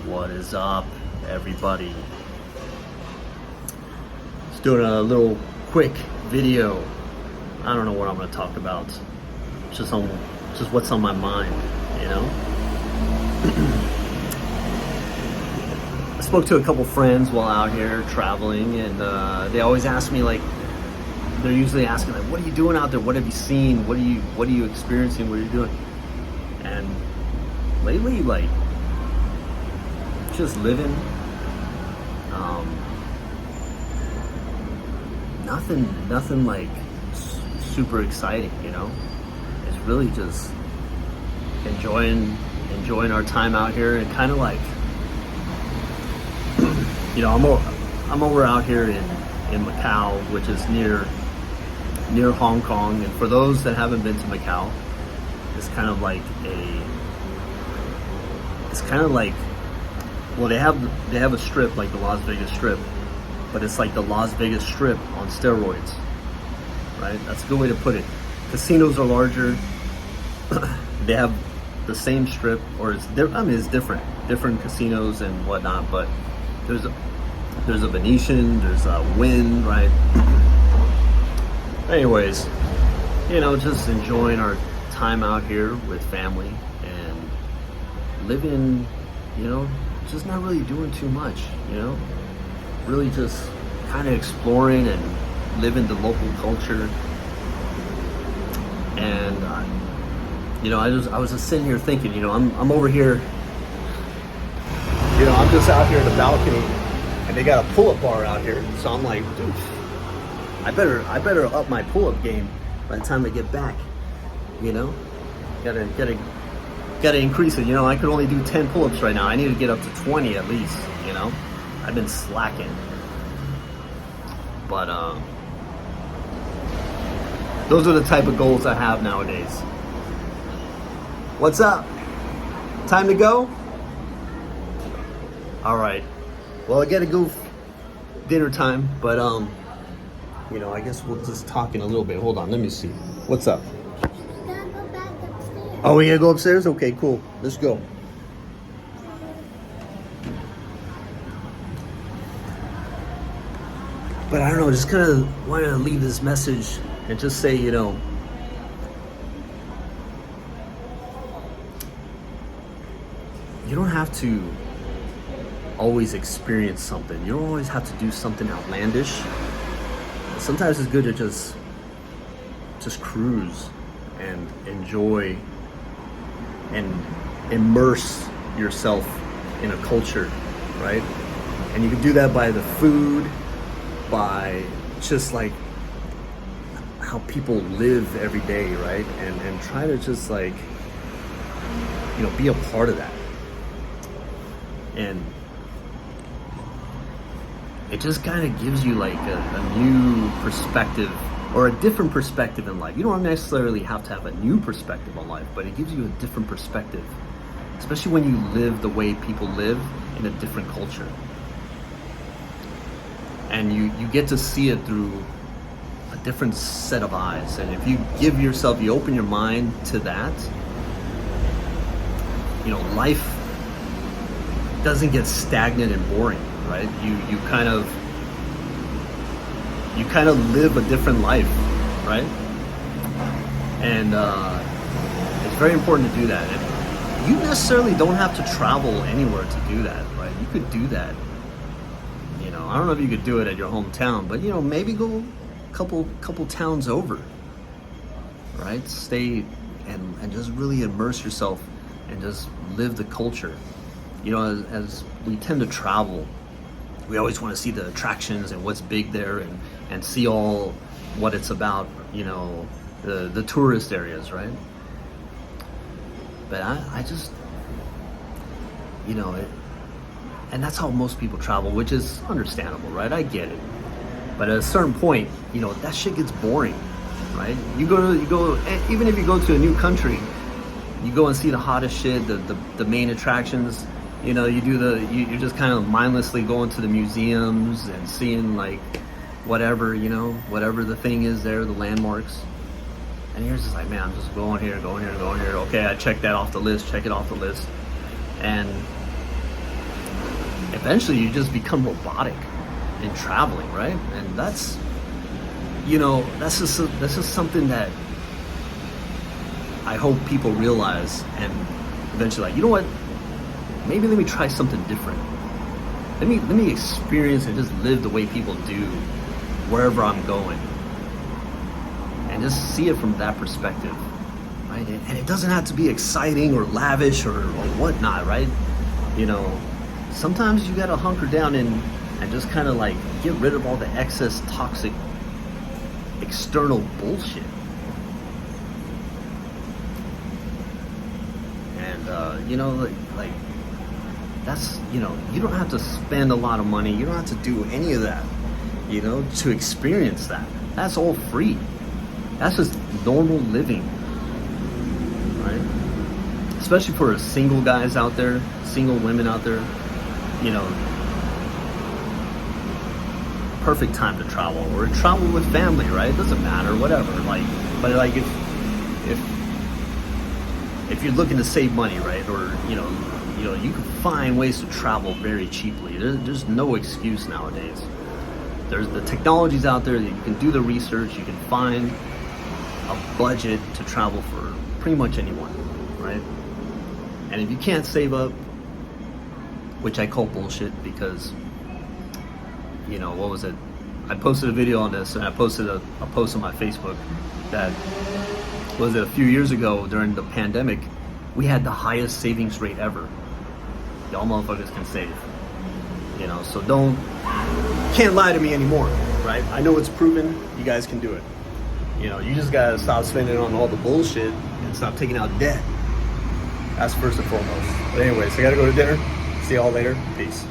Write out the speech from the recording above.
What is up, everybody? Just doing a little quick video. I don't know what I'm going to talk about. Just what's on my mind, you know? I spoke to a couple friends while out here traveling, and they always ask me, like, they're usually asking, like, what are you doing out there? What have you seen? What are you experiencing? What are you doing? And lately, like, just living. Nothing like super exciting, you know. It's really just enjoying our time out here, and kind of like, you know, I'm over out here in Macau, which is near Hong Kong. And for those that haven't been to Macau, it's kind of like well, they have a strip like the Las Vegas Strip, but it's like the Las Vegas Strip on steroids, right? That's a good way to put it. Casinos are larger. They have the same strip, or it's different casinos and whatnot, but there's a Venetian, there's a Wynn, right? Anyways, you know, just enjoying our time out here with family and living, you know, just not really doing too much, you know, really just kind of exploring and living the local culture. And you know, I was just sitting here thinking, you know, I'm over here, you know, I'm just out here in the balcony, and they got a pull-up bar out here, so I'm like, dude, I better up my pull-up game by the time I get back, you know. Gotta increase it, you know. I could only do 10 pull-ups right now. I need to get up to 20 at least, you know. I've been slacking. But those are the type of goals I have nowadays. What's up? Time to go? All right. Well, I gotta go dinner time, but you know, I guess we'll just talk in a little bit. Hold on, let me see. What's up? Oh, we gotta go upstairs? Okay, cool. Let's go. But I don't know, just kind of wanted to leave this message and just say, you know, you don't have to always experience something. You don't always have to do something outlandish. Sometimes it's good to just cruise and enjoy and immerse yourself in a culture, right? And you can do that by the food, by just like how people live every day, right? And try to just, like, you know, be a part of that. And it just kind of gives you like a new perspective, or a different perspective in life. You don't necessarily have to have a new perspective on life, but it gives you a different perspective, especially when you live the way people live in a different culture. And you get to see it through a different set of eyes. And if you you open your mind to that, you know, life doesn't get stagnant and boring, right? You kind of live a different life, right? And it's very important to do that. And you necessarily don't have to travel anywhere to do that, right? You could do that. You know, I don't know if you could do it at your hometown, but, you know, maybe go a couple towns over, right? Stay and just really immerse yourself and just live the culture. You know, as we tend to travel, we always want to see the attractions and what's big there, and see all what it's about, you know, the tourist areas, right? But I just, you know, and that's how most people travel, which is understandable, right? I get it. But at a certain point, you know, that shit gets boring, right? You go, even if you go to a new country, you go and see the hottest shit, the main attractions. You know, you're just kind of mindlessly going to the museums and seeing, like, whatever, you know, whatever the thing is there, the landmarks. And you're just like, man, I'm just going here. Okay, I checked that off the list, check it off the list. And eventually you just become robotic in traveling, right? And that's, you know, this is something that I hope people realize, and eventually, like, you know what? Maybe let me try something different. Let me experience and just live the way people do wherever I'm going, and just see it from that perspective, right? And it doesn't have to be exciting or lavish or whatnot, right? You know, sometimes you gotta hunker down and just kind of like get rid of all the excess toxic external bullshit. And you know, like that's, you know, you don't have to spend a lot of money, you don't have to do any of that, you know, to experience that. That's all free. That's just normal living, right? Especially for single guys out there, single women out there, you know, perfect time to travel, or travel with family, right? It doesn't matter, whatever. Like, but like if you're looking to save money, right, or you know, you can find ways to travel very cheaply. There's no excuse nowadays. There's the technologies out there that you can do the research. You can find a budget to travel for pretty much anyone, right? And if you can't save up, which I call bullshit, because, you know, what was it? I posted a video on this, and I posted a post on my Facebook that, was it a few years ago during the pandemic, we had the highest savings rate ever. Y'all motherfuckers can save, you know, so can't lie to me anymore, right? I know it's proven, you guys can do it. You know, you just gotta stop spending on all the bullshit and stop taking out debt. That's first and foremost. But anyways, I gotta go to dinner. See y'all later. Peace.